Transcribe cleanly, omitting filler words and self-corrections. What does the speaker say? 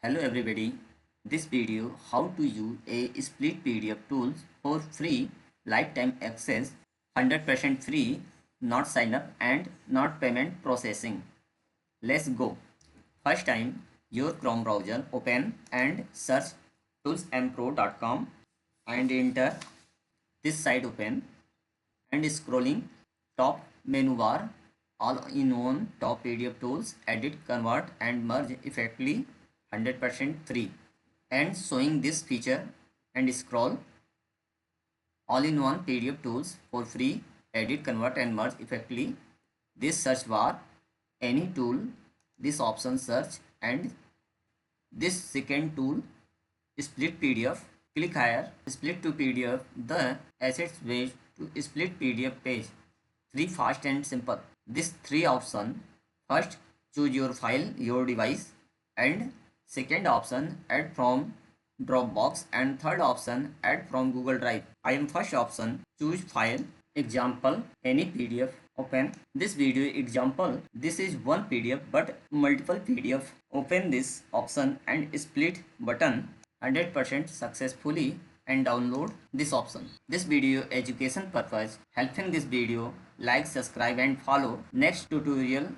Hello everybody, this video how to use a split PDF tools for free lifetime access 100% free, not sign up and not payment processing. Let's go. First time your Chrome browser open and search toolsampro.com and enter this site open and scrolling top menu bar all in one top PDF tools edit convert and merge effectively 100% free and showing this feature and scroll all in one PDF tools for free edit convert and merge effectively this search bar any tool this option search and this second tool split PDF click here split to PDF the assets way to split PDF page 3 fast and simple this 3 option first choose your file your device and second option add from Dropbox and third option add from Google Drive. I am first option choose file example any PDF open this video example this is one PDF but multiple PDF open this option and split button 100% successfully and download this option. This video education purpose helping this video like subscribe and follow next tutorial